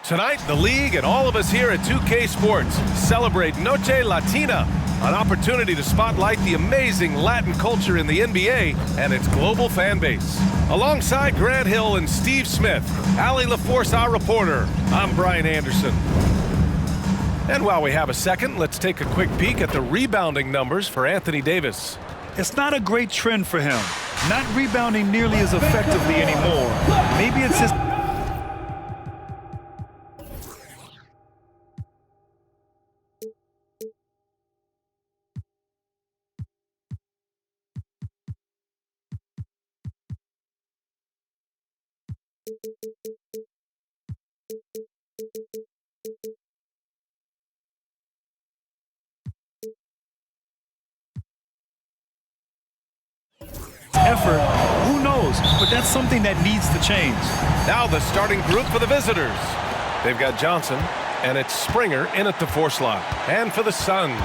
Tonight, the league and all of us here at 2K Sports celebrate Noche Latina, an opportunity to spotlight the amazing Latin culture in the NBA and its global fan base. Alongside Grant Hill and Steve Smith, Ali LaForce, our reporter, I'm Brian Anderson. And while we have a second, let's take a quick peek at the rebounding numbers for Anthony Davis. It's not a great trend for him. Not rebounding nearly as effectively anymore. Maybe it's his... effort, who knows, but that's something that needs to change. Now the starting group for the visitors. They've got Johnson, and it's Springer in at the 4 slot. And for the Suns,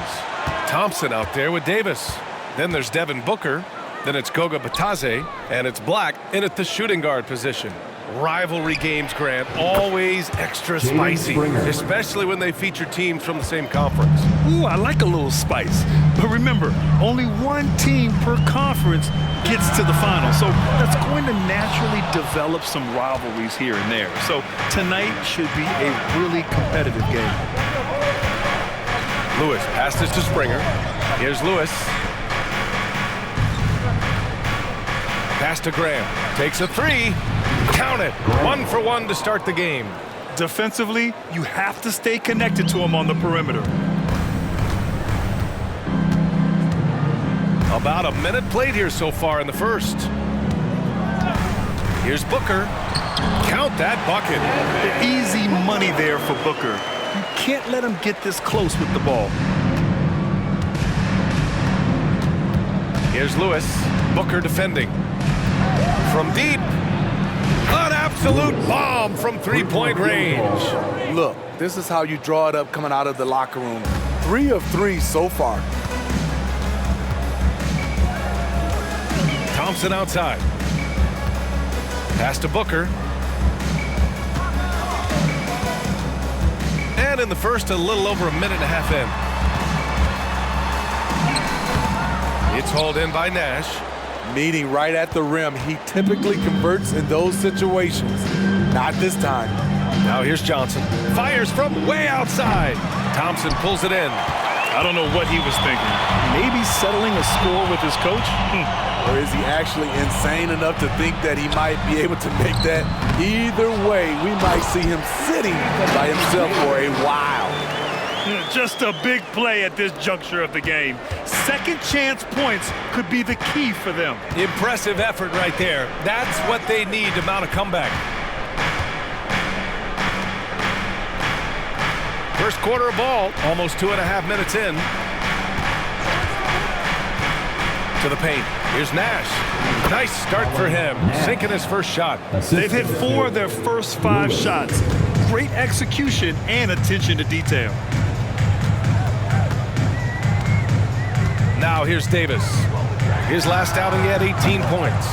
Thompson out there with Davis. Then there's Devin Booker, then it's Goga Bitadze, and it's Black in at the shooting guard position. Rivalry games, Grant, always extra spicy, especially when they feature teams from the same conference. Ooh, I like a little spice. But remember, only one team per conference gets to the final. So that's going to naturally develop some rivalries here and there. So tonight should be a really competitive game. Lewis passes to Springer. Here's Lewis. Pass to Graham. Takes a 3. Count it. 1 for 1 to start the game. Defensively, you have to stay connected to him on the perimeter. About a minute played here so far in the first. Here's Booker. Count that bucket. Easy money there for Booker. You can't let him get this close with the ball. Here's Lewis. Booker defending. From deep. An absolute bomb from three-point range. Look, this is how you draw it up coming out of the locker room. 3 of 3 so far. Thompson outside. Pass to Booker. And in the first, a little over a minute and a half in. It's hauled in by Nash. Meeting right at the rim. He typically converts in those situations. Not this time. Now here's Johnson. Fires from way outside. Thompson pulls it in. I don't know what he was thinking. Maybe settling a score with his coach? Or is he actually insane enough to think that he might be able to make that? Either way, we might see him sitting by himself for a while. Just a big play at this juncture of the game. Second chance points could be the key for them. Impressive effort right there. That's what they need to mount a comeback. First quarter of ball, almost 2.5 minutes in. To the paint. Here's Nash. Nice start for him. Sinking his first shot. They've hit 4 of their first 5 shots. Great execution and attention to detail. Now here's Davis. His last outing, he had 18 points.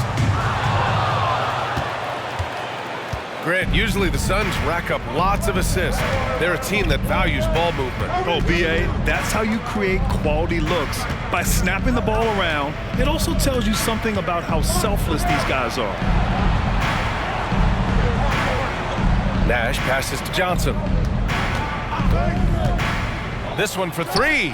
Grant, usually the Suns rack up lots of assists. They're a team that values ball movement. Oh, B.A., that's how you create quality looks. By snapping the ball around, it also tells you something about how selfless these guys are. Nash passes to Johnson. This one for 3.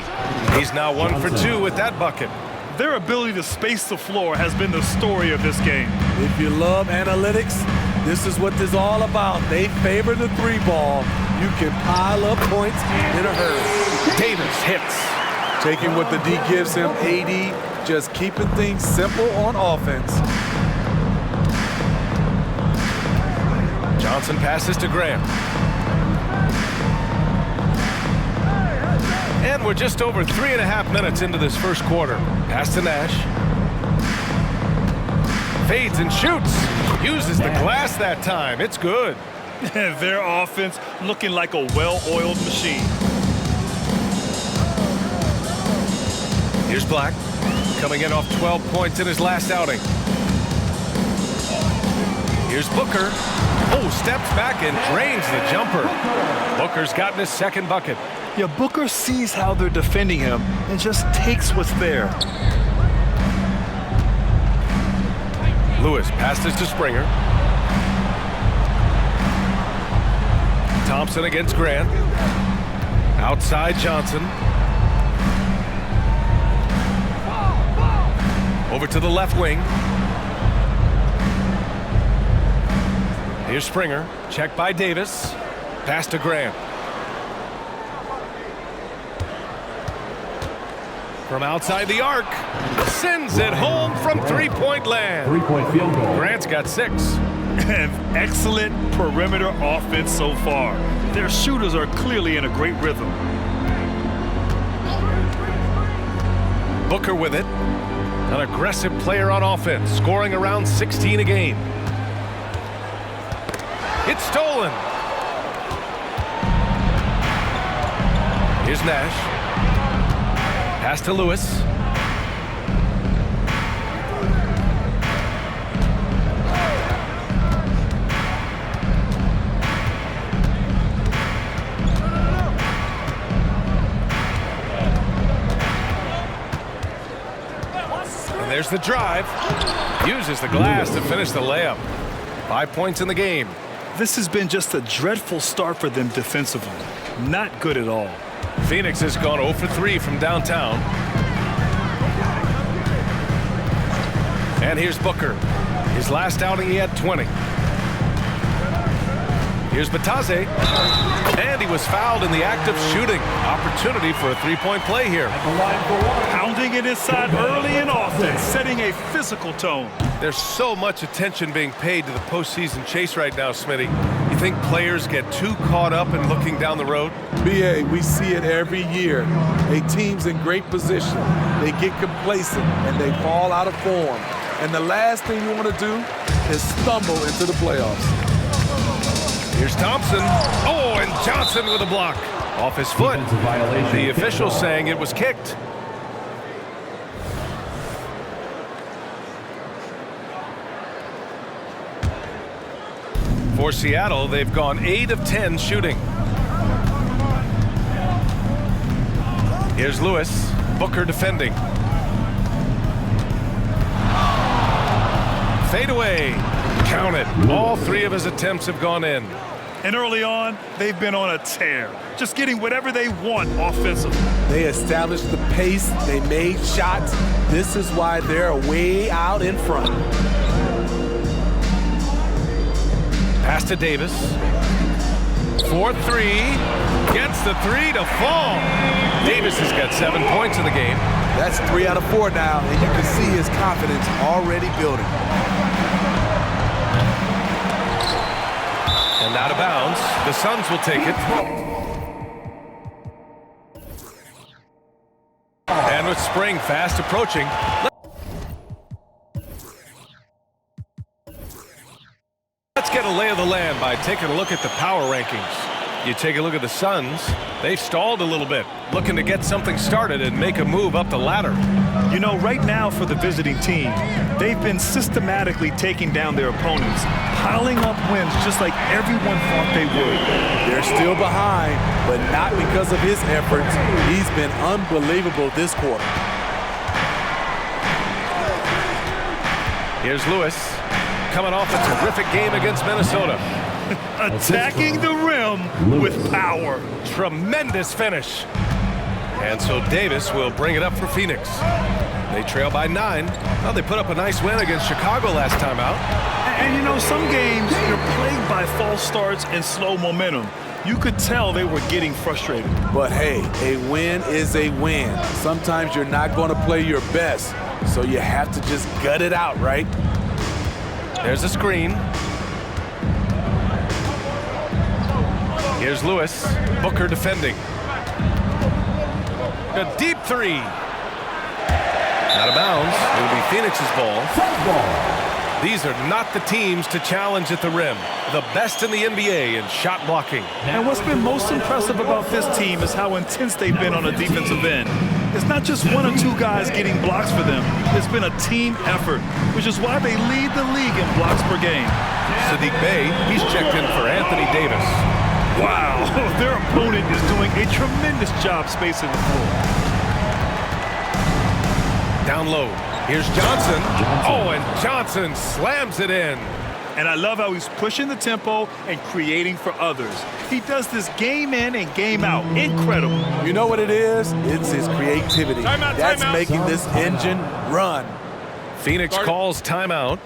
He's now 1 for 2 with that bucket. Their ability to space the floor has been the story of this game. If you love analytics, this is what this is all about. They favor the 3-ball. You can pile up points in a hurry. Davis hits. Taking what the D gives him, AD, just keeping things simple on offense. Johnson passes to Graham. And we're just over 3.5 minutes into this first quarter. Pass to Nash. Fades and shoots. Uses the glass that time. It's good. Their offense looking like a well-oiled machine. Here's Black. Coming in off 12 points in his last outing. Here's Booker. Oh, steps back and drains the jumper. Booker's gotten his second bucket. Yeah, Booker sees how they're defending him and just takes what's there. Lewis passes to Springer. Thompson against Grant. Outside Johnson. Over to the left wing. Here's Springer. Checked by Davis. Pass to Grant. From outside the arc. Sends it home from three-point land. Three-point field goal. Grant's got 6. And excellent perimeter offense so far. Their shooters are clearly in a great rhythm. Booker with it. An aggressive player on offense, scoring around 16 a game. It's stolen. Here's Nash. Pass to Lewis. And there's the drive. Uses the glass to finish the layup. 5 points in the game. This has been just a dreadful start for them defensively. Not good at all. Phoenix has gone 0 for 3 from downtown. And here's Booker. His last outing, he had 20. Here's Batase. And he was fouled in the act of shooting. Opportunity for a three-point play here. Pounding it inside early in offense, setting a physical tone. There's so much attention being paid to the postseason chase right now, Smitty. You think players get too caught up in looking down the road? BA, we see it every year. A team's in great position. They get complacent and they fall out of form. And the last thing you want to do is stumble into the playoffs. Here's Thompson. Oh, and Johnson with a block. Off his foot. The official saying it was kicked. For Seattle, they've gone 8 of 10 shooting. Here's Lewis. Booker defending. Fade away. Count it. All 3 of his attempts have gone in. And early on, they've been on a tear, just getting whatever they want offensively. They established the pace. They made shots. This is why they're way out in front. Pass to Davis. 4-3. Gets the 3 to fall. Davis has got 7 points in the game. That's 3 out of 4 now, and you can see his confidence already building. And out of bounds. The Suns will take it. And with Spring fast approaching. Let's get a lay of the land by taking a look at the power rankings. You take a look at the Suns. They've stalled a little bit, looking to get something started and make a move up the ladder. You know, right now for the visiting team, they've been systematically taking down their opponents, piling up wins just like everyone thought they would. They're still behind, but not because of his efforts. He's been unbelievable this quarter. Here's Lewis, coming off a terrific game against Minnesota. Attacking the rim with power. Tremendous finish. And so Davis will bring it up for Phoenix. They trail by 9. Well, they put up a nice win against Chicago last time out. And you know, some games you're plagued by false starts and slow momentum. You could tell they were getting frustrated. But hey, a win is a win. Sometimes you're not going to play your best, so you have to just gut it out, right? There's a screen. Here's Lewis. Booker defending. A deep 3. Out of bounds. It'll be Phoenix's ball. These are not the teams to challenge at the rim. The best in the NBA in shot blocking. And what's been most impressive about this team is how intense they've been on the defensive end. It's not just one or two guys getting blocks for them. It's been a team effort, which is why they lead the league in blocks per game. Sadiq Bey, he's checked in for Anthony Davis. Wow, their opponent is doing a tremendous job spacing the floor. Down low, here's Johnson. Oh, and Johnson slams it in. And I love how he's pushing the tempo and creating for others. He does this game in and game out. Incredible. You know what it is? It's his creativity. That's making this engine run. Phoenix calls timeout,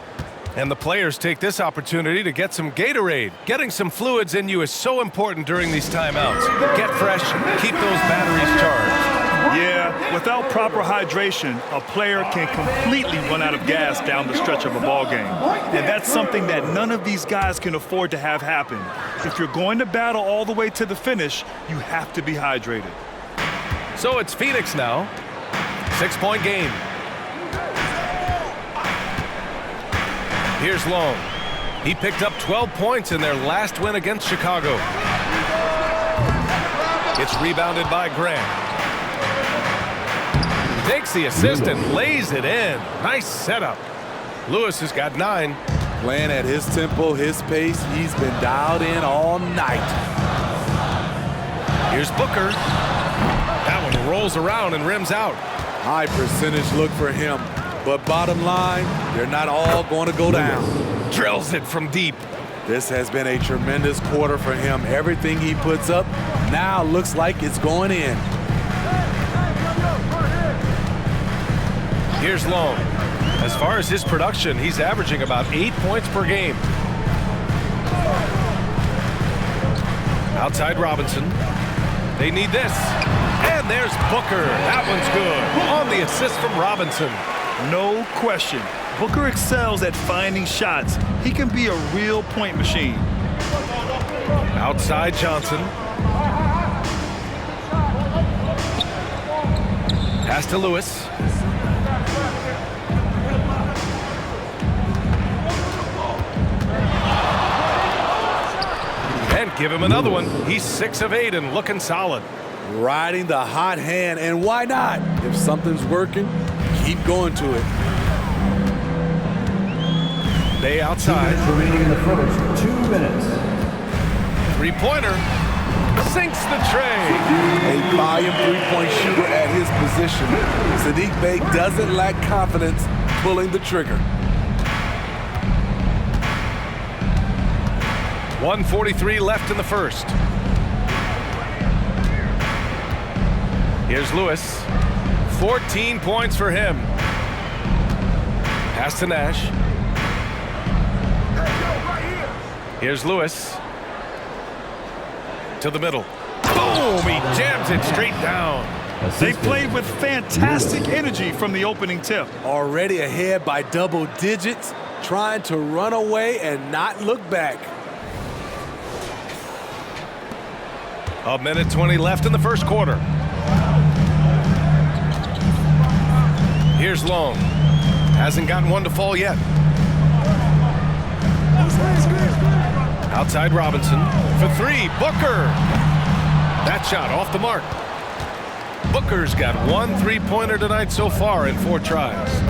and the players take this opportunity to get some Gatorade. Getting some fluids in you is so important during these timeouts. Get fresh, keep those batteries charged. Yeah, without proper hydration, a player can completely run out of gas down the stretch of a ball game. And that's something that none of these guys can afford to have happen. If you're going to battle all the way to the finish, you have to be hydrated. So it's Phoenix now. 6-point game. Here's Long. He picked up 12 points in their last win against Chicago. It's rebounded by Grant. Takes the assist and lays it in. Nice setup. Lewis has got 9. Playing at his tempo, his pace. He's been dialed in all night. Here's Booker. That one rolls around and rims out. High percentage look for him. But bottom line, they're not all going to go down. Drills it from deep. This has been a tremendous quarter for him. Everything he puts up now looks like it's going in. Here's Long. As far as his production, he's averaging about 8 points per game. Outside Robinson. They need this. And there's Booker. That one's good. On the assist from Robinson. No question. Booker excels at finding shots. He can be a real point machine. Outside Johnson. Pass to Lewis. And give him another one. He's 6 of 8 and looking solid. Riding the hot hand, and why not? If something's working, keep going to it. They outside. Remaining in the first 2 minutes. Three-pointer. Sinks the tray. A volume three-point shooter at his position. Sadiq Bey doesn't lack confidence pulling the trigger. 1:43 left in the first. Here's Lewis. 14 points for him. Pass to Nash. Here's Lewis. To the middle. Boom! He jams it straight down. They played with fantastic energy from the opening tip. Already ahead by double digits, trying to run away and not look back. 1:20 left in the first quarter. Here's Long. Hasn't gotten one to fall yet. Outside Robinson. For 3, Booker. That shot off the mark. Booker's got 1 3-pointer tonight so far in 4 tries.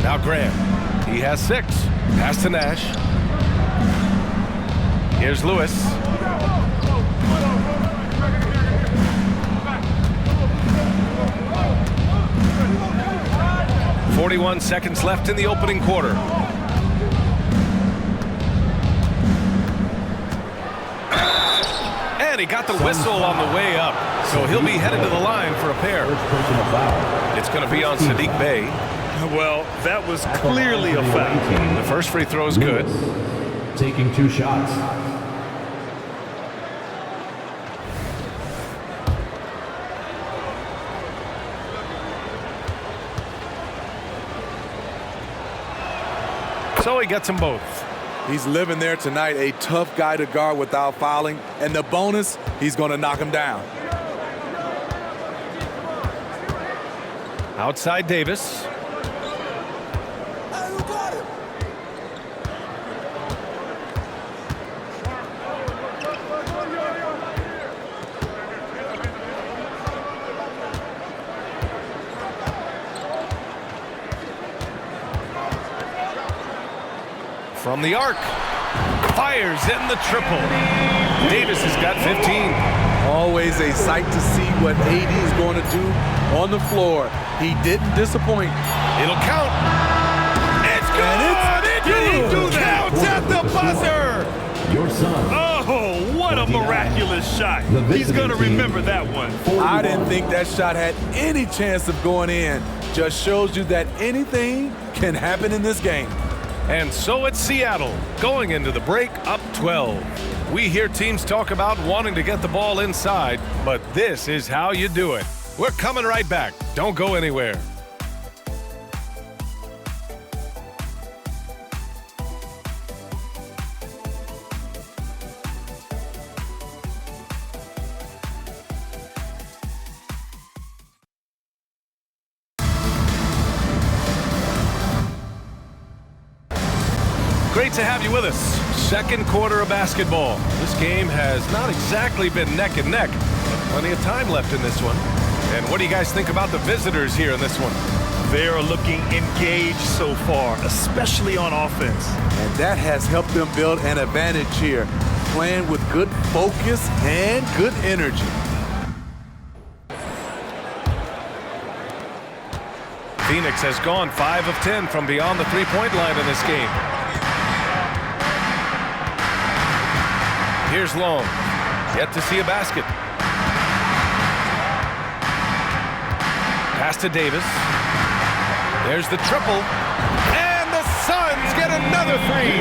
Now Grant. He has 6. Pass to Nash. Here's Lewis. "41 seconds left in the opening quarter. And he got the whistle on the way up, so he'll be headed to the line for a pair. It's going to be on Sadiq Bey. Well, that was clearly a foul. The first free throw is good. Taking 2 shots. So he gets them both. He's living there tonight, a tough guy to guard without fouling. And the bonus, he's going to knock him down. Outside Davis. from the arc. Fires in the triple. Davis has got 15. Always a sight to see what AD is going to do on the floor. He didn't disappoint. It'll count. It's good! Did he do that? Counts at the buzzer! Your son. Oh, what a miraculous shot. He's going to remember that one. I didn't think that shot had any chance of going in. Just shows you that anything can happen in this game. And so it's Seattle, going into the break up 12. We hear teams talk about wanting to get the ball inside, but this is how you do it. We're coming right back. Don't go anywhere. Great to have you with us. Second quarter of basketball. This game has not exactly been neck and neck, but plenty of time left in this one. And what do you guys think about the visitors here in this one? They're looking engaged so far, especially on offense. And that has helped them build an advantage here, playing with good focus and good energy. Phoenix has gone 5 of 10 from beyond the three-point line in this game. Here's Long. Yet to see a basket. Pass to Davis. There's the triple. And the Suns get another three.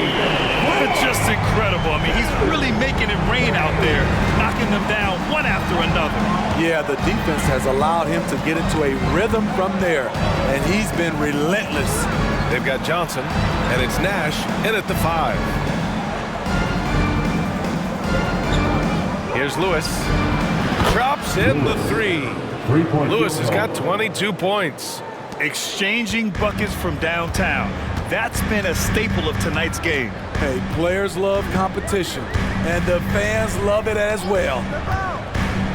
It's just incredible. I mean, he's really making it rain out there, knocking them down one after another. Yeah, the defense has allowed him to get into a rhythm from there, and he's been relentless. They've got Johnson, and it's Nash in at the 5. Here's Lewis. Drops in the 3. Lewis has got 22 points. Exchanging buckets from downtown. That's been a staple of tonight's game. Hey, players love competition, and the fans love it as well.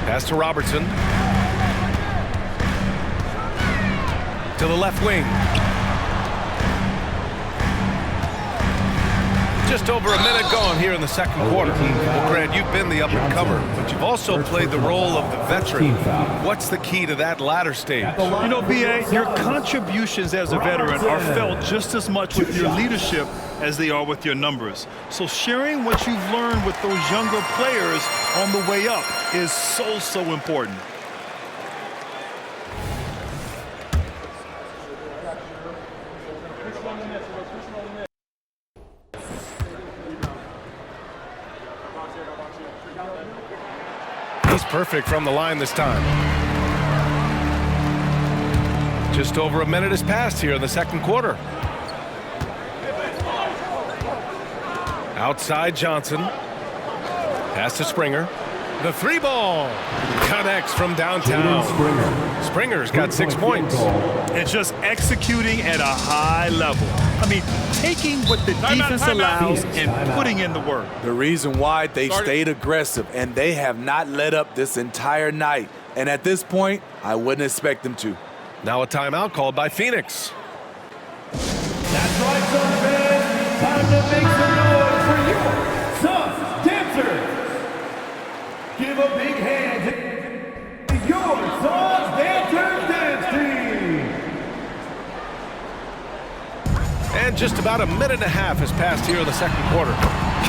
Pass to Robertson. To the left wing. Just over a minute gone here in the second quarter. Well, Grant, you've been the up-and-comer, but you've also played the role of the veteran. What's the key to that latter stage? You know, B.A., your contributions as a veteran are felt just as much with your leadership as they are with your numbers. So sharing what you've learned with those younger players on the way up is so important. He's perfect from the line this time. Just over a minute has passed here in the second quarter. Outside Johnson. Pass to Springer. The 3-ball connects from downtown. Springer's got 6 points. And just executing at a high level. I mean, taking what the defense allows and putting in the work. The reason why they stayed aggressive, and they have not let up this entire night. And at this point, I wouldn't expect them to. Now a timeout called by Phoenix. That's right, Suns fans. Time to make some noise for your Suns dancers. Give a big hand to your Suns Dancers dance team. And just about a minute and a half has passed here in the second quarter.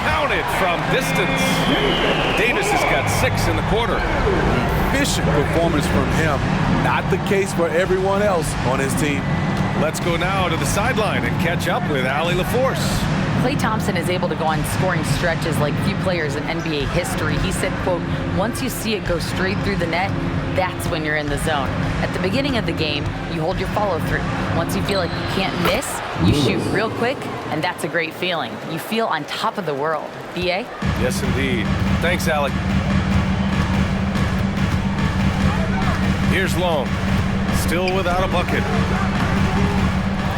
Counted from distance. Davis has got 6 in the quarter. Efficient performance from him. Not the case for everyone else on his team. Let's go now to the sideline and catch up with Allie LaForce. Klay Thompson is able to go on scoring stretches like few players in NBA history. He said, quote, "Once you see it go straight through the net, that's when you're in the zone. At the beginning of the game, you hold your follow-through. Once you feel like you can't miss, you shoot real quick, and that's a great feeling. You feel on top of the world." B.A.? Yes, indeed. Thanks, Alec. Here's Long. Still without a bucket.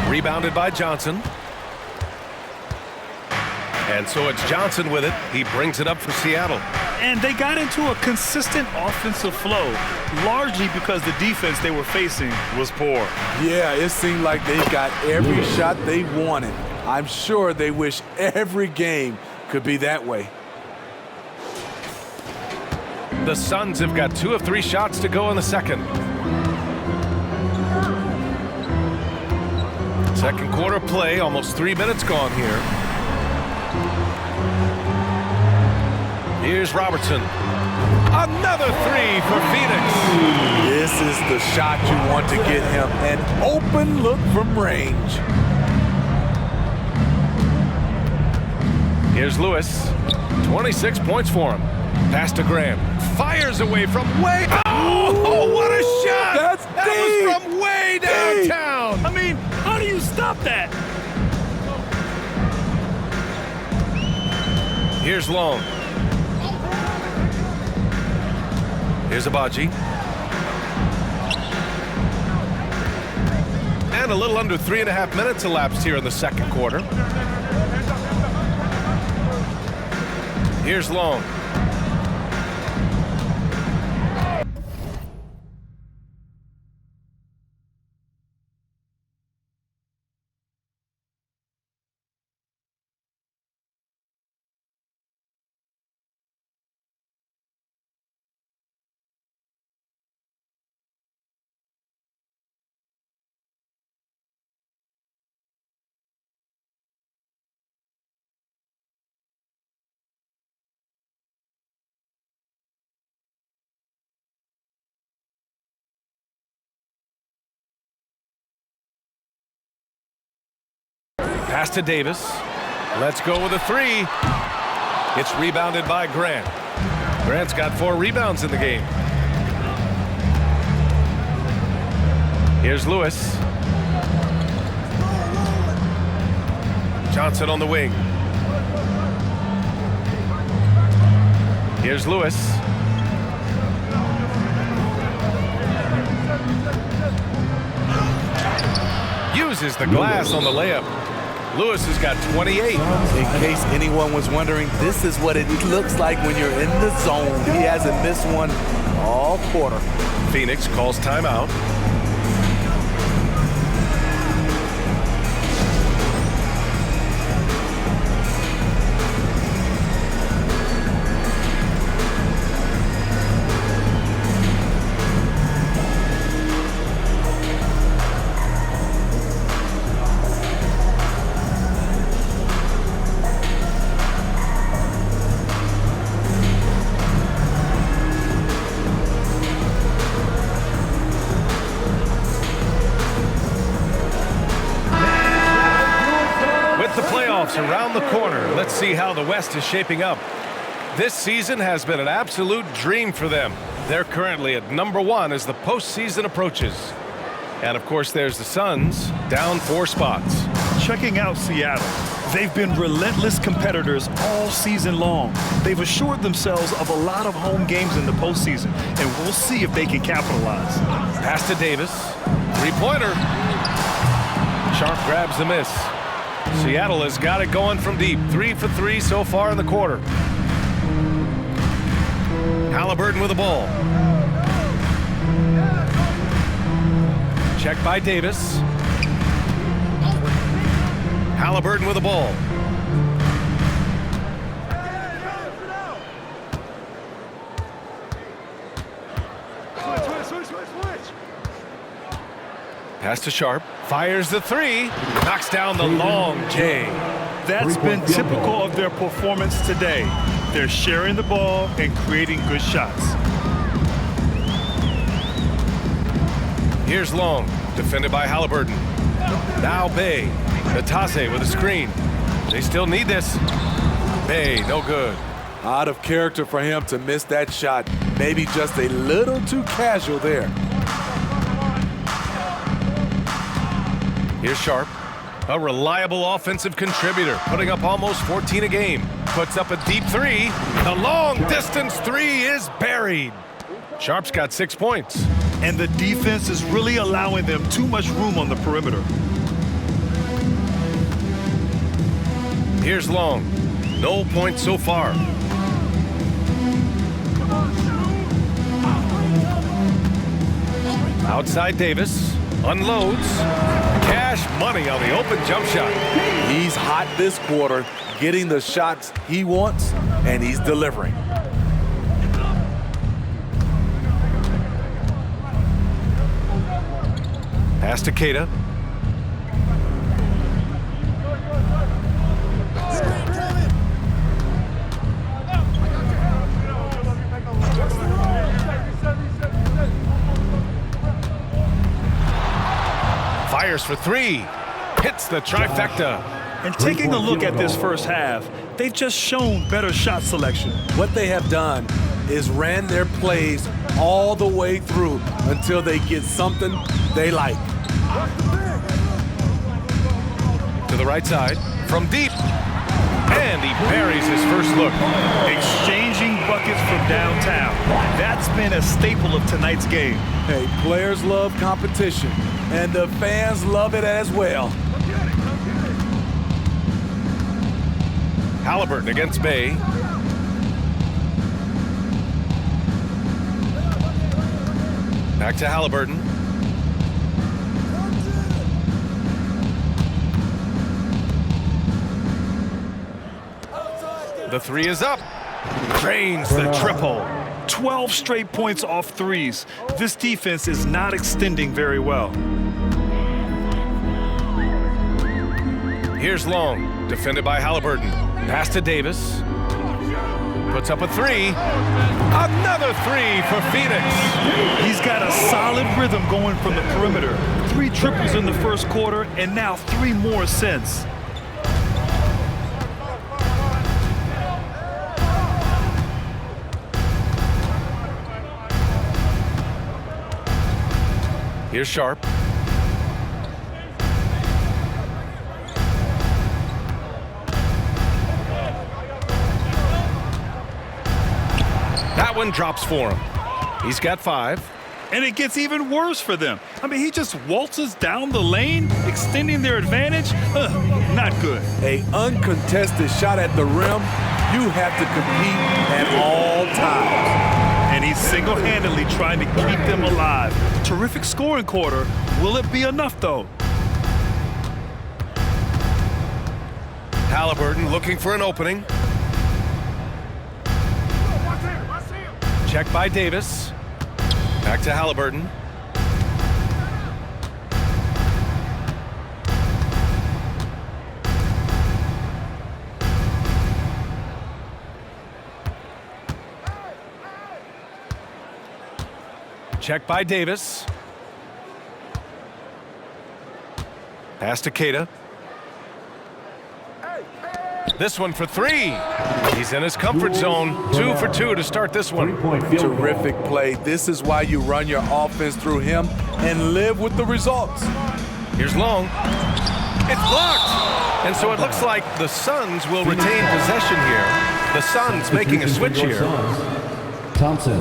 Rebounded by Johnson. And so it's Johnson with it. He brings it up for Seattle. And they got into a consistent offensive flow, largely because the defense they were facing was poor. Yeah, it seemed like they got every shot they wanted. I'm sure they wish every game could be that way. The Suns have got 2 of 3 shots to go in the second. Second quarter play, almost 3 minutes gone here. Here's Robertson. Another 3 for Phoenix. This is the shot you want to get him, an open look from range. Here's Lewis. 26 points for him. Pass to Graham. Fires away from way. Oh, what a shot! That was from way downtown. I mean, how do you stop that? Here's Long. Here's Abaji. And a little under 3.5 minutes elapsed here in the second quarter. Here's Long. Pass to Davis. Let's go with a 3. It's rebounded by Grant. Grant's got 4 rebounds in the game. Here's Lewis. Johnson on the wing. Here's Lewis. Uses the glass on the layup. Lewis has got 28. In case anyone was wondering, this is what it looks like when you're in the zone. He hasn't missed one all quarter. Phoenix calls timeout. Around the corner. Let's see how the West is shaping up. This season has been an absolute dream for them. They're currently at #1 as the postseason approaches. And of course, there's the Suns, down 4 spots. Checking out Seattle. They've been relentless competitors all season long. They've assured themselves of a lot of home games in the postseason, and we'll see if they can capitalize. Pass to Davis. 3-pointer. Sharp grabs the miss. Seattle has got it going from deep. 3 for 3 so far in the quarter. Halliburton with the ball. Check by Davis. Halliburton with the ball. Pass to Sharp. Fires the 3. Knocks down the long J. That's been typical of their performance today. They're sharing the ball and creating good shots. Here's Long. Defended by Halliburton. Now Bay. Natase with a screen. They still need this. Bay, no good. Out of character for him to miss that shot. Maybe just a little too casual there. Here's Sharp, a reliable offensive contributor, putting up almost 14 a game. Puts up a deep 3. The long distance 3 is buried. Sharp's got 6 points. And the defense is really allowing them too much room on the perimeter. Here's Long. No points so far. Outside Davis. Unloads. Cash money on the open jump shot. He's hot this quarter, getting the shots he wants, and he's delivering. Pass to Queta. Fires for three. Hits the trifecta. And taking a look at this first half, they've just shown better shot selection. What they have done is ran their plays all the way through until they get something they like. To the right side, from deep. And he buries his first look. Exchanging buckets from downtown. That's been a staple of tonight's game. Hey, players love competition, and the fans love it as well. Haliburton against Bay. Back to Haliburton. The three is up. Drains the triple. 12 straight points off threes. This defense is not extending very well. Here's Long, defended by Haliburton. Pass to Davis. Puts up a three. Another three for Phoenix. He's got a solid rhythm going from the perimeter. 3 triples in the first quarter, and now 3 more since. Here's Sharp. That one drops for him. He's got 5. And it gets even worse for them. I mean, he just waltzes down the lane, extending their advantage. Not good. An uncontested shot at the rim, you have to compete at all times. And he's single-handedly trying to keep them alive. Terrific scoring quarter. Will it be enough, though? Haliburton looking for an opening. Check by Davis. Back to Haliburton. Check by Davis. Pass to Queta. This one for 3. He's in his comfort zone. 2 for 2 to start this one. Terrific play. This is why you run your offense through him and live with the results. Here's Long. It's blocked. And so it looks like the Suns will retain possession here. The Suns making a switch here. Thompson.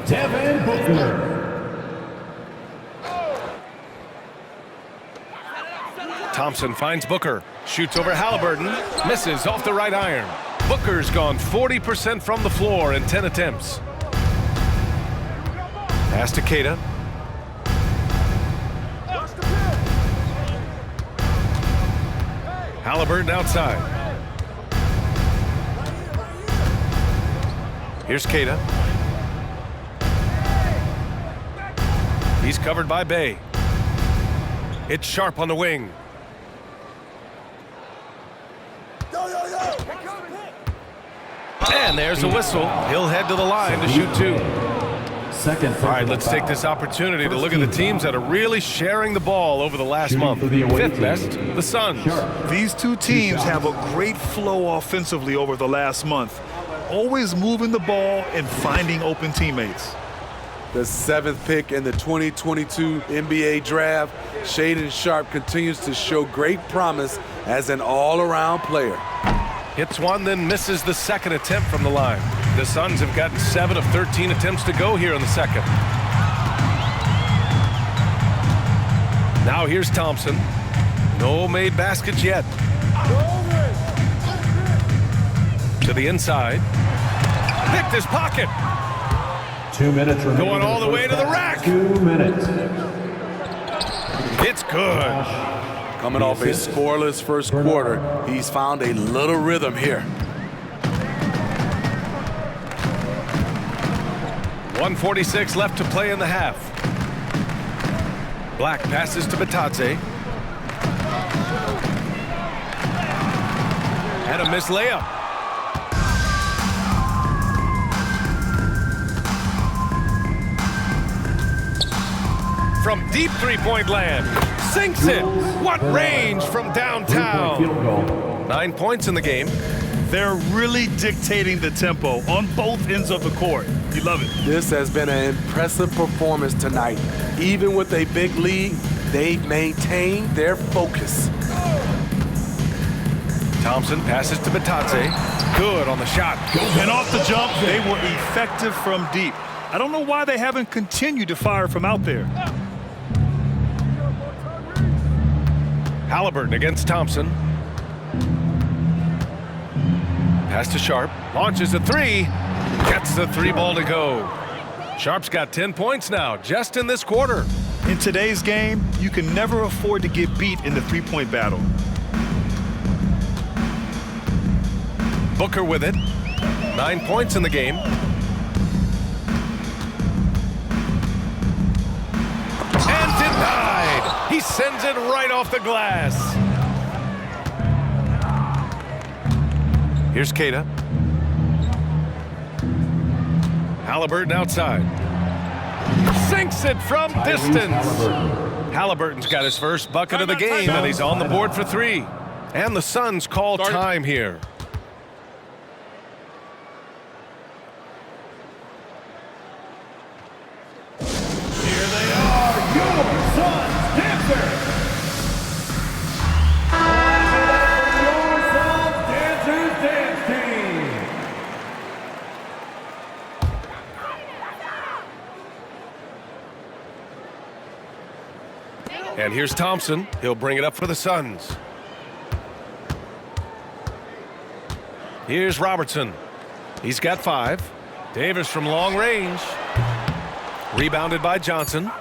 Devin Booker. Thompson finds Booker. Shoots over Haliburton. Misses off the right iron. Booker's gone 40% from the floor in 10 attempts. Pass to Queta. Haliburton outside. Here's Queta. He's covered by Bay. It's Sharp on the wing. And there's a whistle. He'll head to the line to shoot 2. All right, let's take this opportunity to look at the teams that are really sharing the ball over the last month. 5th best, the Suns. These two teams have a great flow offensively over the last month. Always moving the ball and finding open teammates. The 7th pick in the 2022 NBA Draft, Shaedon Sharpe continues to show great promise as an all-around player. Hits one, then misses the second attempt from the line. The Suns have gotten 7 of 13 attempts to go here in the second. Now here's Thompson. No made baskets yet. To the inside. Picked his pocket. 2 minutes remaining. Going all the way to the rack. 2 minutes. It's good. Coming off a scoreless first quarter, he's found a little rhythm here. 1:46 left to play in the half. Black passes to Bitadze. And a missed layup. From deep three-point land. Sinks it. What range from downtown. 9 points in the game. They're really dictating the tempo on both ends of the court. You love it. This has been an impressive performance tonight. Even with a big lead, they've maintained their focus. Thompson passes to Bitadze. Good on the shot. And off the jump, they were effective from deep. I don't know why they haven't continued to fire from out there. Halliburton against Thompson. Pass to Sharp. Launches a three. Gets the three ball to go. Sharp's got 10 points now, just in this quarter. In today's game, you can never afford to get beat in the three-point battle. Booker with it. 9 points in the game. And denied. He sends it right off the glass. Here's Queta. Halliburton outside. Sinks it from distance. Halliburton's got his first bucket of the game, and he's on the board for three. And the Suns call time here. Here they are, your Suns Dancers. Your Suns Dancers Dance Team. And here's Thompson. He'll bring it up for the Suns. Here's Robertson. He's got 5. Davis from long range. Rebounded by Johnson.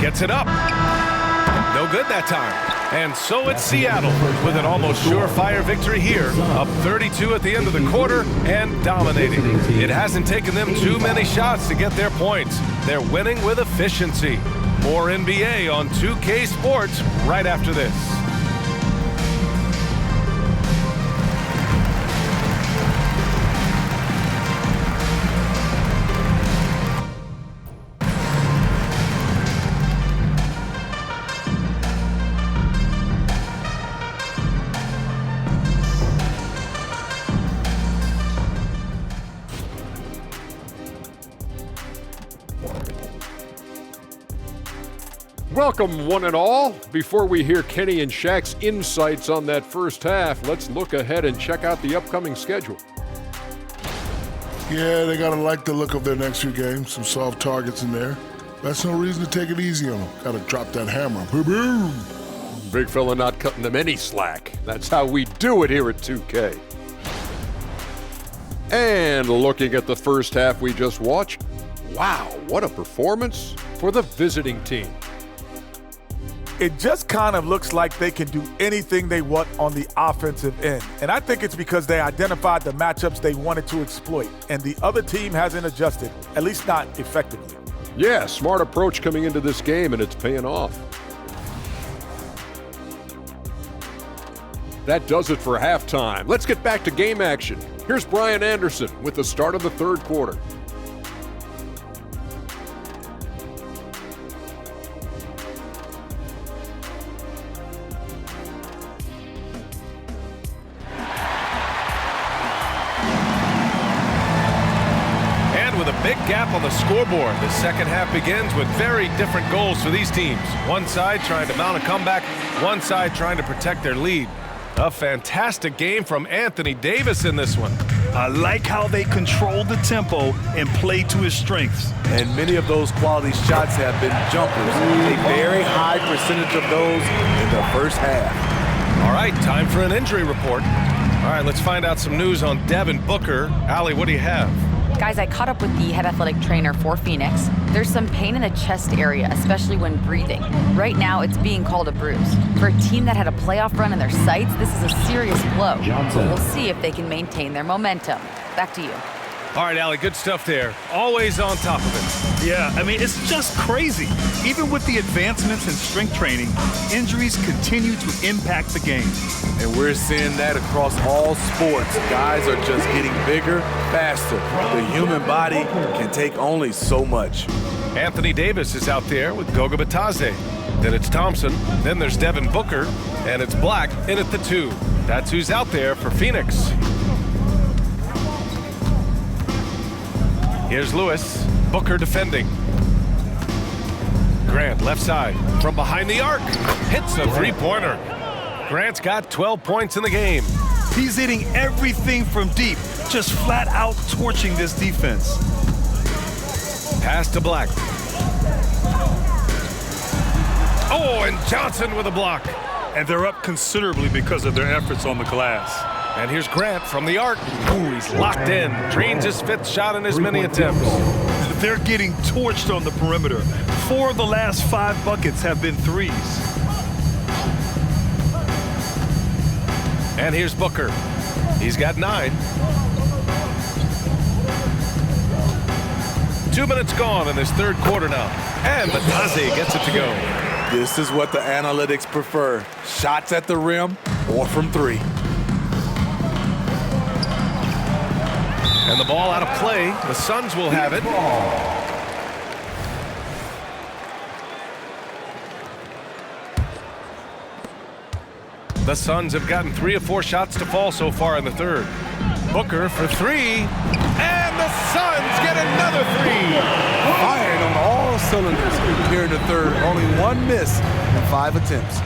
Gets it up. No good that time. And so it's Seattle with an almost surefire victory here. Up 32 at the end of the quarter and dominating. It hasn't taken them too many shots to get their points. They're winning with efficiency. More NBA on 2K Sports right after this. Welcome, one and all. Before we hear Kenny and Shaq's insights on that first half, let's look ahead and check out the upcoming schedule. Yeah, they got to like the look of their next few games. Some soft targets in there. That's no reason to take it easy on them. Got to drop that hammer. Boom! Big fella not cutting them any slack. That's how we do it here at 2K. And looking at the first half we just watched, wow, what a performance for the visiting team. It just kind of looks like they can do anything they want on the offensive end. And I think it's because they identified the matchups they wanted to exploit, and the other team hasn't adjusted, at least not effectively. Yeah, smart approach coming into this game, and it's paying off. That does it for halftime. Let's get back to game action. Here's Brian Anderson with the start of the third quarter. Big gap on the scoreboard. The second half begins with very different goals for these teams. One side trying to mount a comeback, one side trying to protect their lead. A fantastic game from Anthony Davis in this one. I like how they control the tempo and play to his strengths. And many of those quality shots have been jumpers. A very high percentage of those in the first half. All right, time for an injury report. All right, let's find out some news on Devin Booker. Allie, what do you have? Guys, I caught up with the head athletic trainer for Phoenix. There's some pain in the chest area, especially when breathing. Right now, it's being called a bruise. For a team that had a playoff run in their sights, this is a serious blow. But we'll see if they can maintain their momentum. Back to you. All right, Allie, good stuff there. Always on top of it. Yeah, I mean, it's just crazy. Even with the advancements in strength training, injuries continue to impact the game. And we're seeing that across all sports. Guys are just getting bigger, faster. The human body can take only so much. Anthony Davis is out there with Goga Bitadze. Then it's Thompson. Then there's Devin Booker. And it's Black in at the 2. That's who's out there for Phoenix. Here's Lewis. Booker defending. Grant, left side. From behind the arc. Hits the three-pointer. Grant's got 12 points in the game. He's hitting everything from deep, just flat out torching this defense. Pass to Black. Oh, and Johnson with a block. And they're up considerably because of their efforts on the glass. And here's Grant from the arc. Ooh, he's locked in. Drains his 5th shot in as many attempts. They're getting torched on the perimeter. 4 of the last 5 buckets have been threes. And here's Booker. He's got 9. 2 minutes gone in this third quarter now. And Bitadze gets it to go. This is what the analytics prefer. Shots at the rim or from 3. And the ball out of play. The Suns will have it. The Suns have gotten 3 of 4 shots to fall so far in the third. Booker for 3. And the Suns get another 3. Firing on all cylinders here in the third. Only 1 miss in 5 attempts.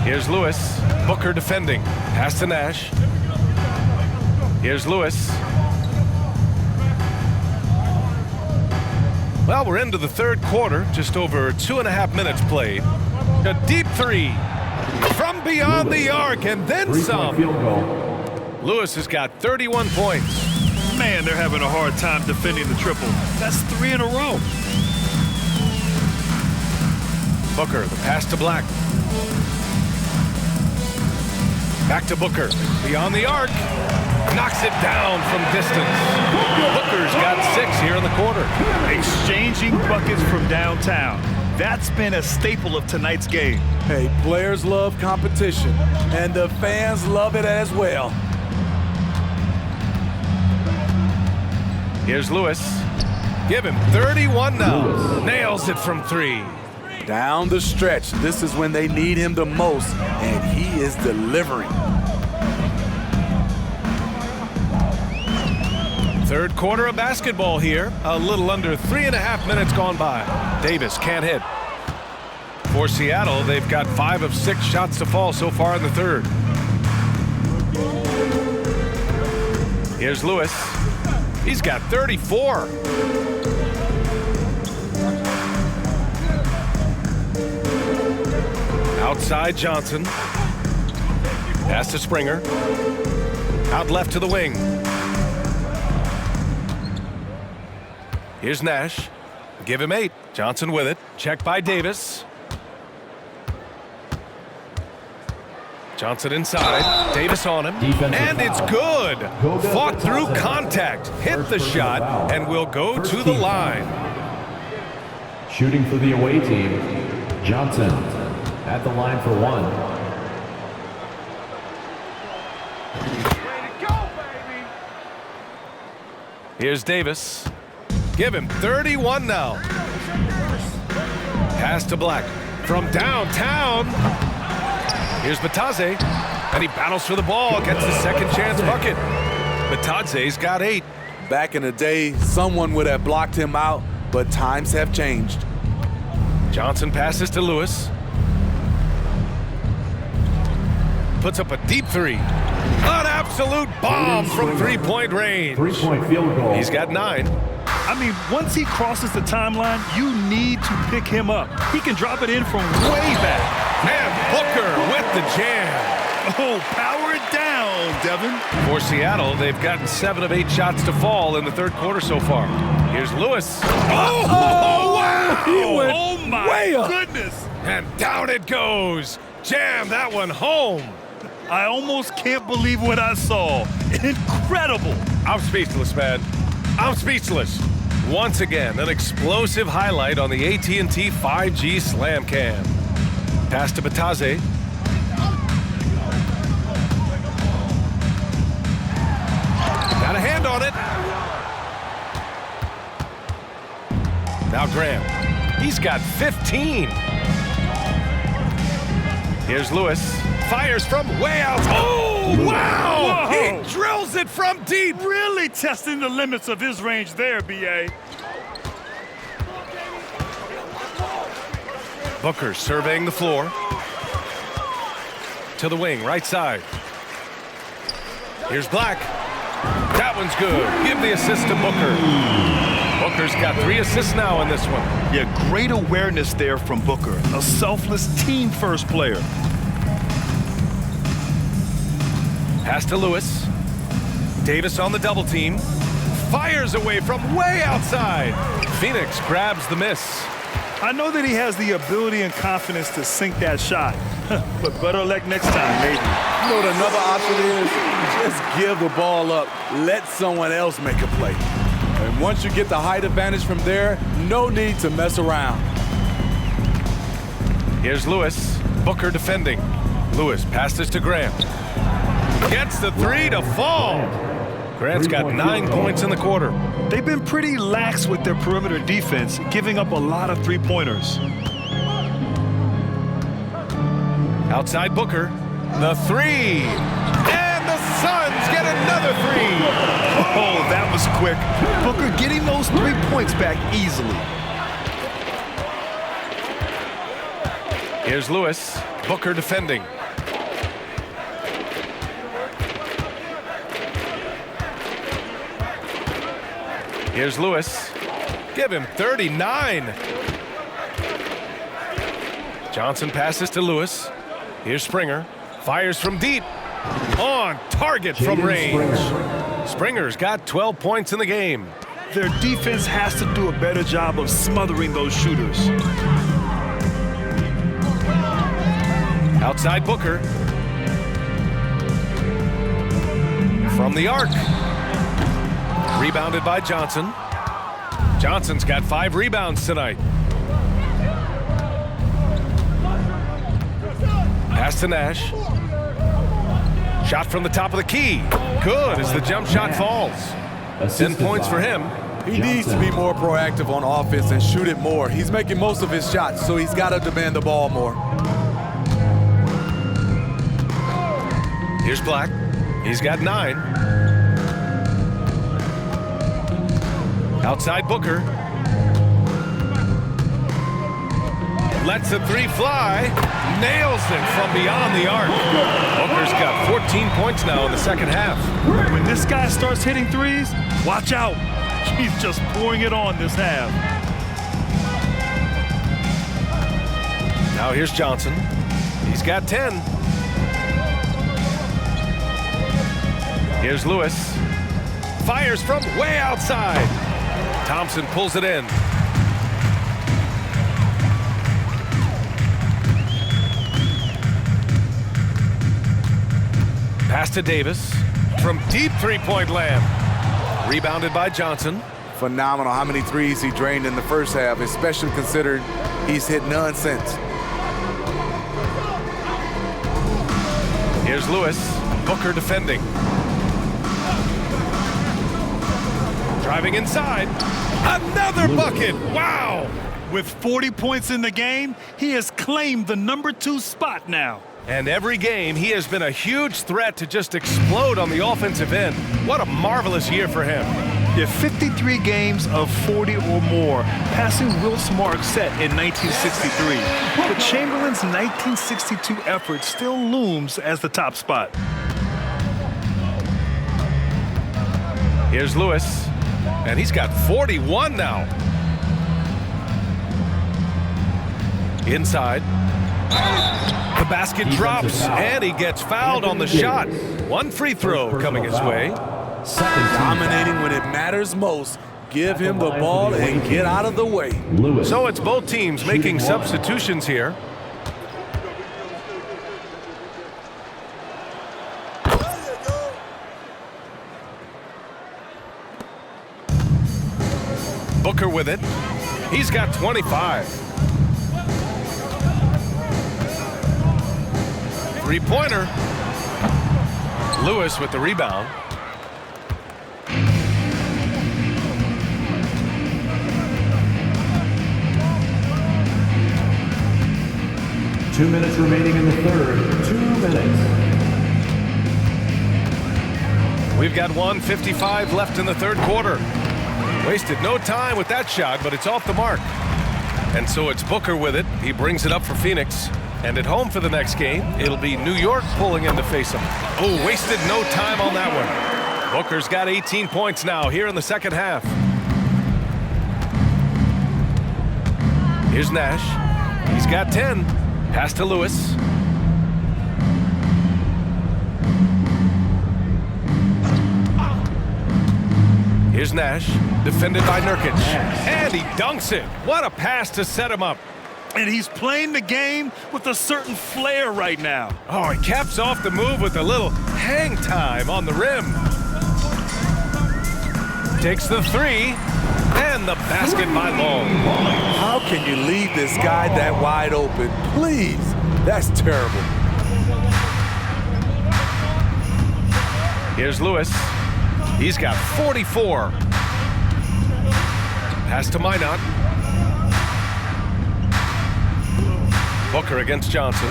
Here's Lewis. Booker defending. Pass to Nash. Here's Lewis. Well, we're into the third quarter. Just over 2.5 minutes played. A deep 3 from beyond the arc and then some. Lewis has got 31 points. Man, they're having a hard time defending the triple. That's 3 in a row. Booker, the pass to Black. Back to Booker. Beyond the arc. Knocks it down from distance. Booker's got 6 here in the quarter. Exchanging buckets from downtown. That's been a staple of tonight's game. Hey, players love competition, and the fans love it as well. Here's Lewis. Give him 31 now. Nails it from 3. Down the stretch, this is when they need him the most, and he is delivering. Third quarter of basketball here. A little under 3.5 minutes gone by. Davis can't hit. For Seattle, they've got 5 of 6 shots to fall so far in the third. Here's Lewis. He's got 34. Outside Johnson. Pass to Springer. Out left to the wing. Here's Nash. Give him 8. Johnson with it. Check by Davis. Johnson inside. Davis on him. And it's good. Fought through contact. Hit the shot and will go to the line. Shooting for the away team, Johnson at the line for 1. Here's Davis. Give him 31 now. Pass to Black. From downtown. Here's Bitadze. And he battles for the ball. Gets the second chance bucket. Bitadze's got 8. Back in the day, someone would have blocked him out, but times have changed. Johnson passes to Lewis. Puts up a deep 3. An absolute bomb from 3-point range. 3-point field goal. He's got 9. I mean, once he crosses the timeline, you need to pick him up. He can drop it in from way back. And Booker with the jam. Oh, power it down, Devin. For Seattle, they've gotten 7 of 8 shots to fall in the third quarter so far. Here's Lewis. Oh, wow! He went Oh, my way up. goodness. And down it goes. Jam that one home. I almost can't believe what I saw. Incredible. I'm speechless, man. I'm speechless. Once again, an explosive highlight on the AT&T 5G Slam Cam. Pass to Bataze. Got a hand on it. Now Graham. He's got 15. Here's Lewis. Fires from way out. Oh, wow! Whoa. He drills it from deep. Really testing the limits of his range there, B.A. Booker surveying the floor. To the wing, right side. Here's Black. That one's good. Give the assist to Booker. Booker's got 3 assists now in this one. Yeah, great awareness there from Booker. A selfless team-first player. Pass to Lewis. Davis on the double team. Fires away from way outside. Phoenix grabs the miss. I know that he has the ability and confidence to sink that shot, but better luck next time, maybe. You know what another option is? Just give the ball up. Let someone else make a play. And once you get the height advantage from there, no need to mess around. Here's Lewis. Booker defending. Lewis passes to Graham. Gets the 3 to fall. Grant's got 9 points in the quarter. They've been pretty lax with their perimeter defense, giving up a lot of three-pointers. Outside Booker. The 3. And the Suns get another 3. Oh, that was quick. Booker getting those 3 points back easily. Here's Lewis. Booker defending. Here's Lewis. Give him 39. Johnson passes to Lewis. Here's Springer. Fires from deep. On target from range. Springer's got 12 points in the game. Their defense has to do a better job of smothering those shooters. Outside Booker. From the arc. Rebounded by Johnson. Johnson's got 5 rebounds tonight. Pass to Nash. Shot from the top of the key. Good as the jump shot falls. 10 points for him. He needs to be more proactive on offense and shoot it more. He's making most of his shots, so he's got to demand the ball more. Here's Black. He's got 9. Outside Booker. Lets the 3 fly. Nails it from beyond the arc. Booker's got 14 points now in the second half. When this guy starts hitting threes, watch out. He's just pouring it on this half. Now here's Johnson. He's got 10. Here's Lewis. Fires from way outside. Thompson pulls it in. Pass to Davis from deep three-point land. Rebounded by Johnson. Phenomenal how many threes he drained in the first half, especially considering he's hit none since. Here's Lewis. Booker defending. Driving inside. Another bucket. Wow. With 40 points in the game, he has claimed the number 2 spot now. And every game, he has been a huge threat to just explode on the offensive end. What a marvelous year for him. Yeah, 53 games of 40 or more, passing Will Smart's set in 1963. But Chamberlain's 1962 effort still looms as the top spot. Here's Lewis, and he's got 41 now. Inside. The basket drops, and he gets fouled on the shot. One free throw coming his way. Dominating when it matters most. Give him the ball and get out of the way. So it's both teams making substitutions here. Booker with it. He's got 25. Three-pointer. Lewis with the rebound. Two minutes remaining in the third. 2 minutes. We've got 1:55 left in the third quarter. Wasted no time with that shot, but it's off the mark. And so it's Booker with it. He brings it up for Phoenix. And at home for the next game, it'll be New York pulling in to face him. Oh, wasted no time on that one. Booker's got 18 points now here in the second half. Here's Nash. He's got 10. Pass to Lewis. Here's Nash, defended by Nurkic. And he dunks it. What a pass to set him up. And he's playing the game with a certain flair right now. Oh, he caps off the move with a little hang time on the rim. Takes the three, and the basket by Long. How can you leave this guy that wide open? Please, that's terrible. Here's Lewis. He's got 44. Pass to Minot. Booker against Johnson.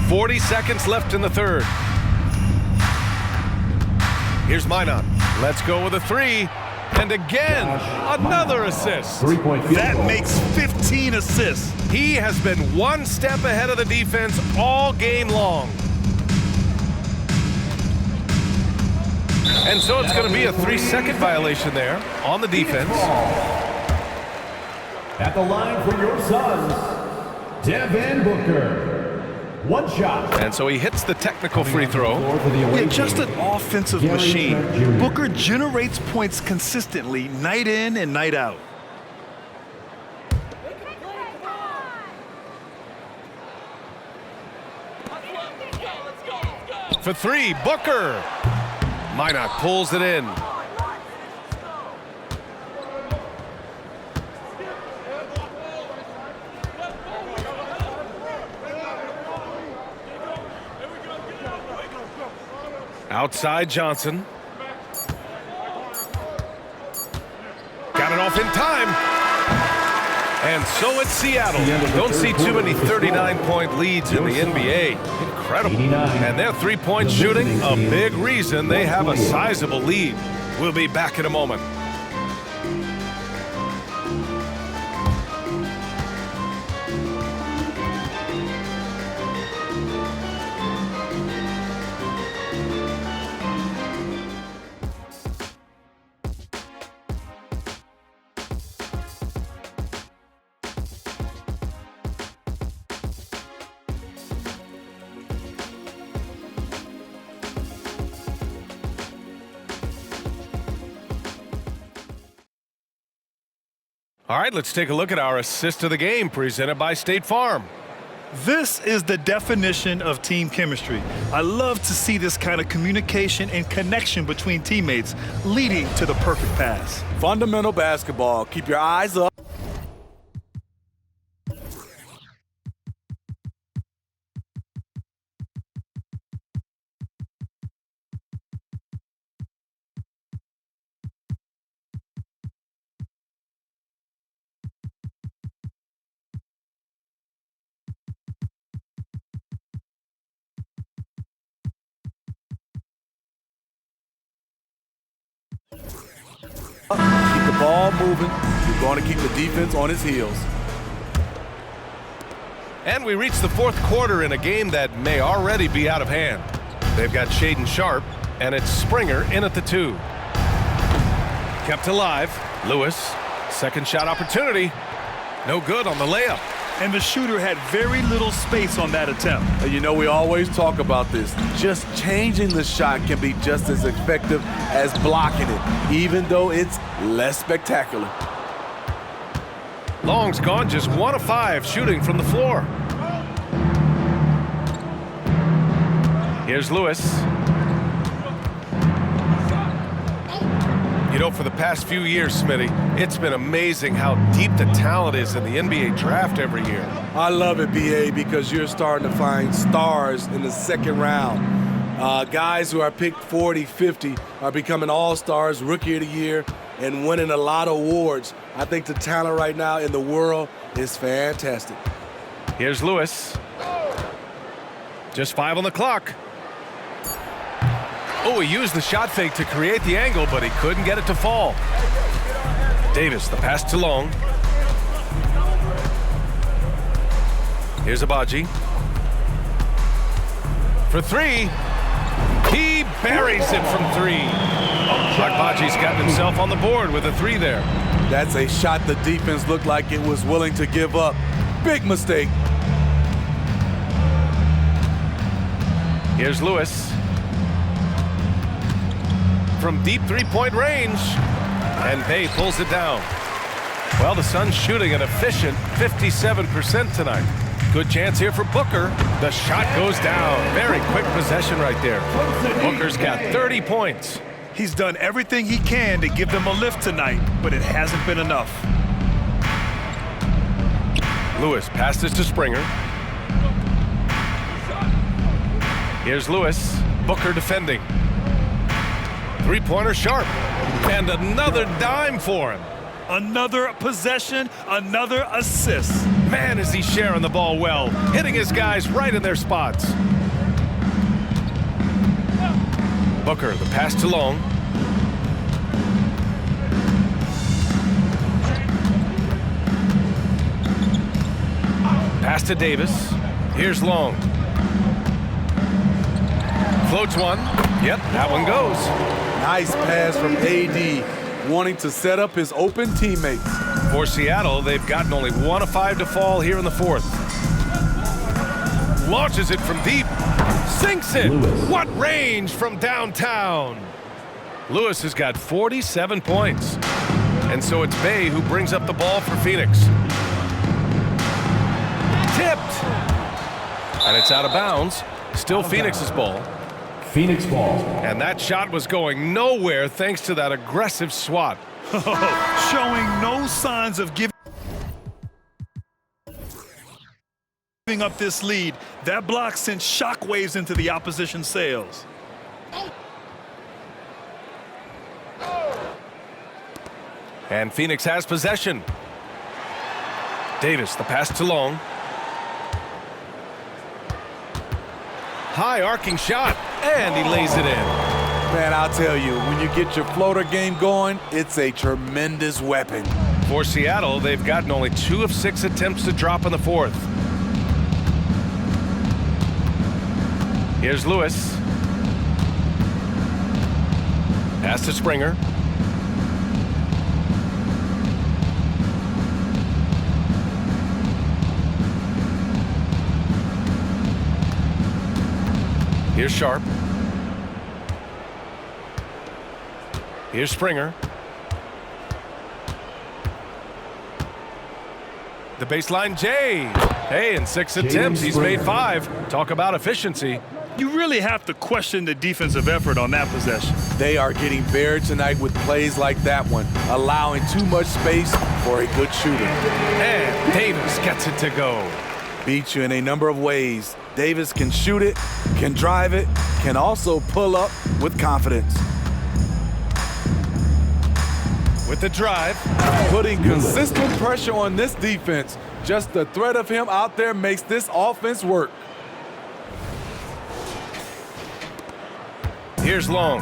"40 seconds left in the third. Here's Minot. Let's go with a three. And again, another assist. That makes 15 assists. He has been one step ahead of the defense all game long. And so it's going to be a 3-second violation there on the defense. At the line for your Suns, Devin Booker. One shot. And so he hits the technical free throw. Yeah, just an offensive machine. Booker generates points consistently, night in and night out. For three, Booker. Minot pulls it in. Outside Johnson. Got it off in time. And so it's Seattle. Don't see too many 39-point leads in the NBA. Incredible. And their three-point shooting, a big reason they have a sizable lead. We'll be back in a moment. All right, let's take a look at our assist of the game presented by State Farm. This is the definition of team chemistry. I love to see this kind of communication and connection between teammates leading to the perfect pass. Fundamental basketball. Keep your eyes up. Keep the ball moving. You're going to keep the defense on its heels. And we reach the fourth quarter in a game that may already be out of hand. They've got Shaedon Sharpe, and it's Springer in at the 2. Kept alive. Lewis, second shot opportunity. No good on the layup. And the shooter had very little space on that attempt. You know, we always talk about this. Just changing the shot can be just as effective as blocking it, even though it's less spectacular. Long's gone just 1 of 5 shooting from the floor. Here's Lewis. You know, for the past few years, Smitty, it's been amazing how deep the talent is in the NBA draft every year. I love it, BA, because you're starting to find stars in the second round. Guys who are picked 40, 50 are becoming all-stars, rookie of the year, and winning a lot of awards. I think the talent right now in the world is fantastic. Here's Lewis. Just 5 on the clock. Oh, he used the shot fake to create the angle, but he couldn't get it to fall. Davis, the pass to Long. Here's Agbaji. For 3. He buries it from 3. Agbaji's got himself on the board with a 3 there. That's a shot the defense looked like it was willing to give up. Big mistake. Here's Lewis. From deep three-point range, and Bay pulls it down. Well, the Suns shooting an efficient 57% tonight. Good chance here for Booker. The shot goes down. Very quick possession right there. Booker's got 30 points. He's done everything he can to give them a lift tonight, but it hasn't been enough. Lewis passes to Springer. Here's Lewis. Booker defending. Three-pointer sharp. And another dime for him. Another possession, another assist. Man, is he sharing the ball well, hitting his guys right in their spots. Booker, the pass to Long. Pass to Davis. Here's Long. Floats one. Yep, that one goes. Nice pass from AD, wanting to set up his open teammates. For Seattle, they've gotten only 1 of 5 to fall here in the 4th. Launches it from deep. Sinks it. Lewis. What range from downtown. Lewis has got 47 points. And so it's Bay who brings up the ball for Phoenix. Tipped. And it's out of bounds. Still Phoenix's ball. Phoenix ball. And that shot was going nowhere thanks to that aggressive swat. Showing no signs of giving up this lead. That block sent shockwaves into the opposition sails. And Phoenix has possession. Davis, the pass to Long. High arcing shot, and he lays it in. Man, I'll tell you, when you get your floater game going, it's a tremendous weapon. For Seattle, they've gotten only 2 of 6 attempts to drop in the 4th. Here's Lewis. Pass to Springer. Here's Sharp. Here's Springer. The baseline, Jay. Hey, in 6 attempts, he's made 5. Talk about efficiency. You really have to question the defensive effort on that possession. They are getting buried tonight with plays like that one, allowing too much space for a good shooter. And Davis gets it to go. Beats you in a number of ways. Davis can shoot it, can drive it, can also pull up with confidence. With the drive. Putting consistent pressure on this defense. Just the threat of him out there makes this offense work. Here's Long.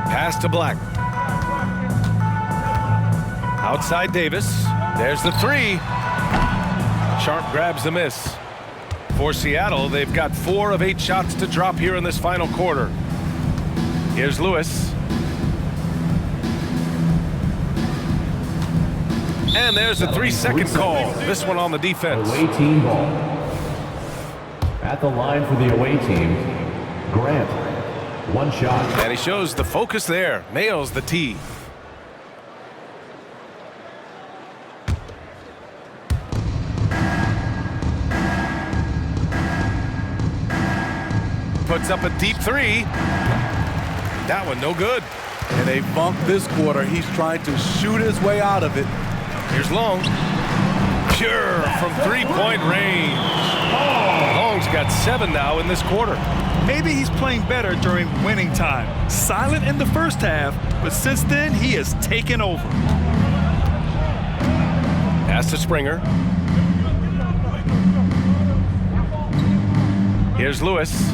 Pass to Black. Outside Davis. There's the 3. Sharp grabs the miss. For Seattle, they've got 4 of 8 shots to drop here in this final quarter. Here's Lewis. And there's a 3-second call. This one on the defense. Away team ball. At the line for the away team, Grant. 1 shot. And he shows the focus there. Nails the tee. Puts up a deep 3. That one no good. And they bunked this quarter. He's trying to shoot his way out of it. Here's Long. Pure from 3-point range. Long's got 7 now in this quarter. Maybe he's playing better during winning time. Silent in the first half, but since then he has taken over. Pass to Springer. Here's Lewis.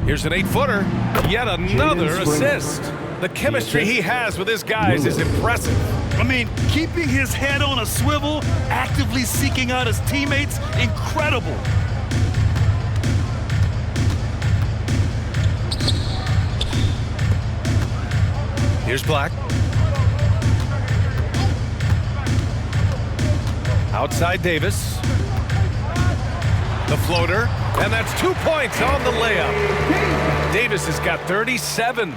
Here's an 8-footer. Yet another assist. The chemistry he has with his guys is impressive. I mean, keeping his head on a swivel, actively seeking out his teammates, incredible. Here's Black. Outside Davis. The floater, and that's 2 points on the layup. Davis has got 37.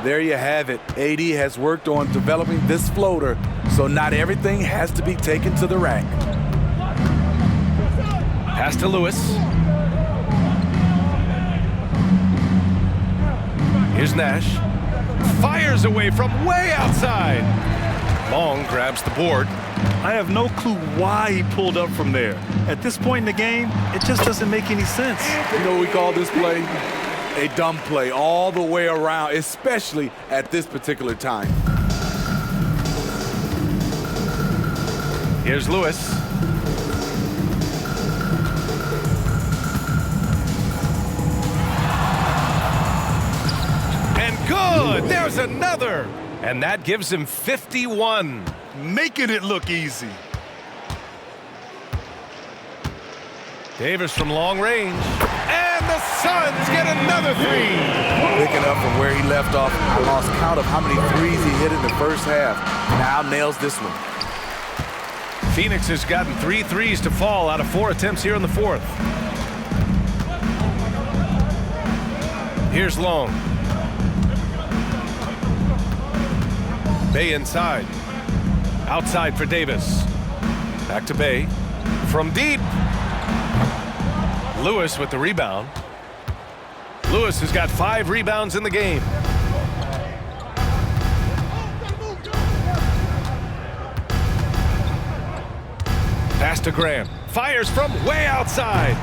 There you have it. AD has worked on developing this floater, so not everything has to be taken to the rack. Pass to Lewis. Here's Nash. Fires away from way outside. Long grabs the board. I have no clue why he pulled up from there. At this point in the game, it just doesn't make any sense. You know what we call this play? A dumb play all the way around, especially at this particular time. Here's Lewis. And good! There's another! And that gives him 51. Making it look easy. Davis from long range. And the Suns get another 3. Picking up from where he left off. I lost count of how many threes he hit in the first half. Now nails this one. Phoenix has gotten 3 threes to fall out of 4 attempts here in the 4th. Here's Long. Bay inside. Outside for Davis. Back to Bay. From deep. Lewis with the rebound. Lewis has got 5 rebounds in the game. Pass to Graham. Fires from way outside.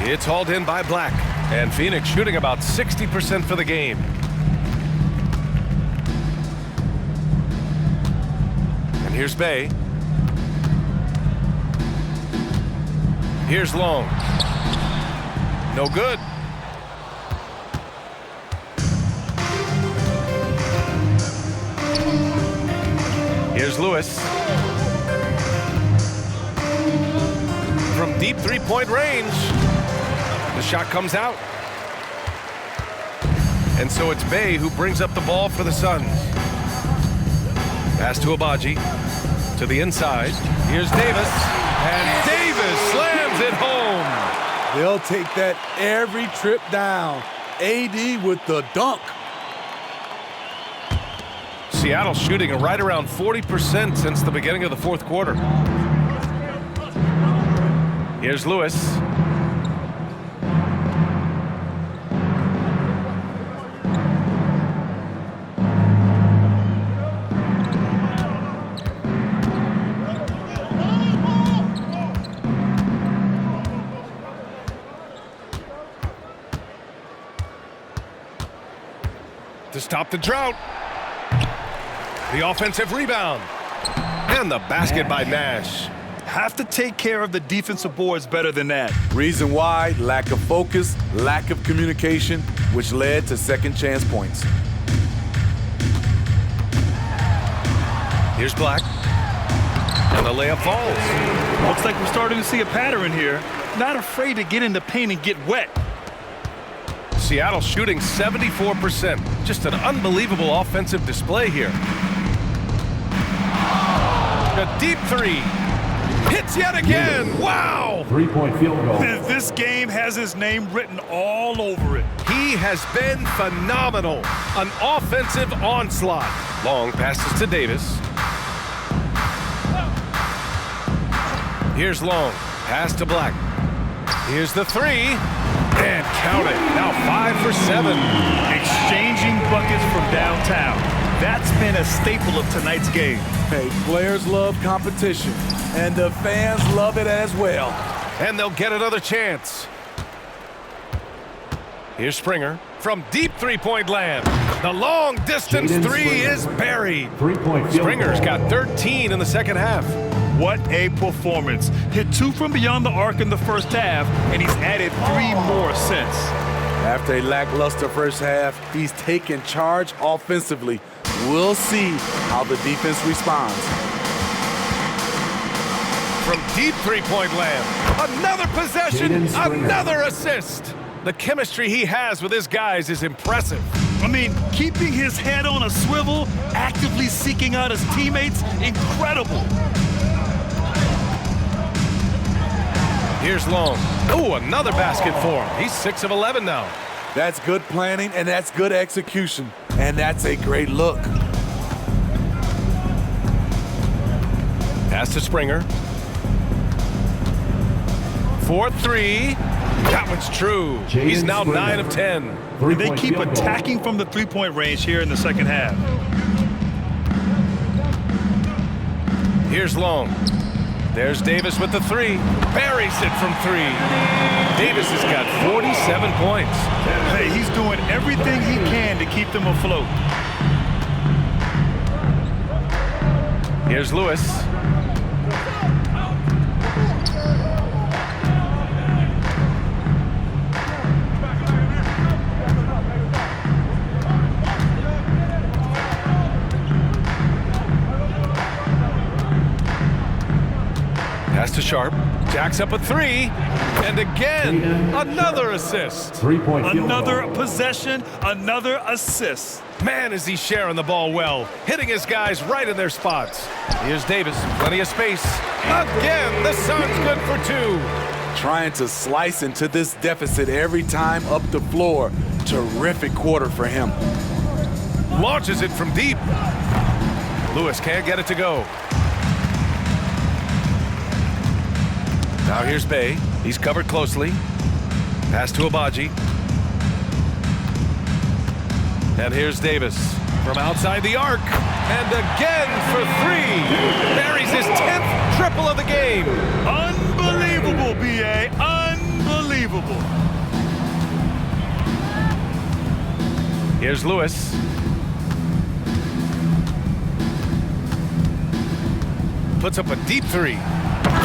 It's hauled in by Black. And Phoenix shooting about 60% for the game. And here's Bay. Here's Long. No good. Here's Lewis. From deep 3-point range. The shot comes out. And so it's Bay who brings up the ball for the Suns. Pass to Agbaji. To the inside. Here's Davis. And Davis slams it home. They'll take that every trip down. AD with the dunk. Seattle shooting right around 40% since the beginning of the 4th quarter. Here's Lewis. To stop the drought. The offensive rebound. And the basket by Nash. Have to take care of the defensive boards better than that. Reason why? Lack of focus, lack of communication, which led to second chance points. Here's Black. And the layup falls. Looks like we're starting to see a pattern here. Not afraid to get in the paint and get wet. Seattle shooting 74%. Just an unbelievable offensive display here. A deep three. Hits yet again. Wow. 3-point field goal. This game has his name written all over it. He has been phenomenal. An offensive onslaught. Long passes to Davis. Here's Long. Pass to Black. Here's the three. And count it. Now 5 for 7. Exchanging buckets from downtown. That's been a staple of tonight's game. Hey, players love competition, and the fans love it as well. And they'll get another chance. Here's Springer from deep three-point land. The long distance three is buried. 3-point field Springer's goal. got 13 in the second half. What a performance. Hit 2 from beyond the arc in the first half, and he's added 3 more since. After a lackluster first half, he's taken charge offensively. We'll see how the defense responds. From deep three-point land, another possession, another assist. The chemistry he has with his guys is impressive. I mean, keeping his head on a swivel, actively seeking out his teammates, incredible. Here's Long. Oh, another basket for him. He's 6 of 11 now. That's good planning, and that's good execution. And that's a great look. Pass to Springer. 4-3. That one's true. He's now 9 of 10. And they keep attacking from the three-point range here in the second half. Here's Long. There's Davis with the three. Buries it from 3. Davis has got 47 points. Hey, he's doing everything he can to keep them afloat. Here's Lewis. Pass to Sharp. Jacks up a 3. And again, another assist. 3-point field Another goal. possession, another assist. Man, is he sharing the ball well, hitting his guys right in their spots. Here's Davis, plenty of space. Again, the Suns good for 2. Trying to slice into this deficit every time up the floor. Terrific quarter for him. Launches it from deep. Lewis can't get it to go. Now here's Bay. He's covered closely. Pass to Abaji. And here's Davis from outside the arc. And again for 3. Buries his 10th triple of the game. Unbelievable, B.A. Unbelievable. Here's Lewis. Puts up a deep 3.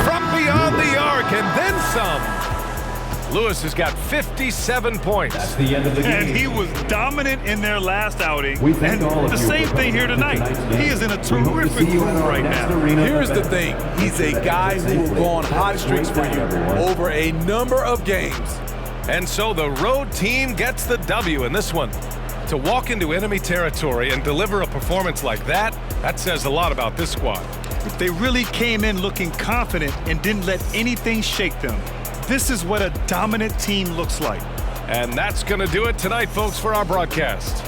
From beyond the arc, and then some. Lewis has got 57 points. That's the end of the game. And he was dominant in their last outing. We thank And all of the you same for thing here coming to tonight. tonight's game. He is in a We hope to terrific see you in groove our right next now. arena Here's the event. thing. He's a guy who will go on hot streaks for you over a number of games. And so the road team gets the W in this one. To walk into enemy territory and deliver a performance like that says a lot about this squad. They really came in looking confident and didn't let anything shake them. This is what a dominant team looks like. And that's going to do it tonight, folks, for our broadcast.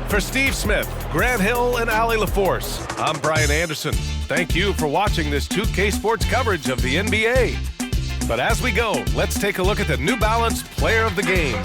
For Steve Smith, Grant Hill, and Allie LaForce, I'm Brian Anderson. Thank you for watching this 2K Sports coverage of the NBA. But as we go, let's take a look at the New Balance Player of the Game.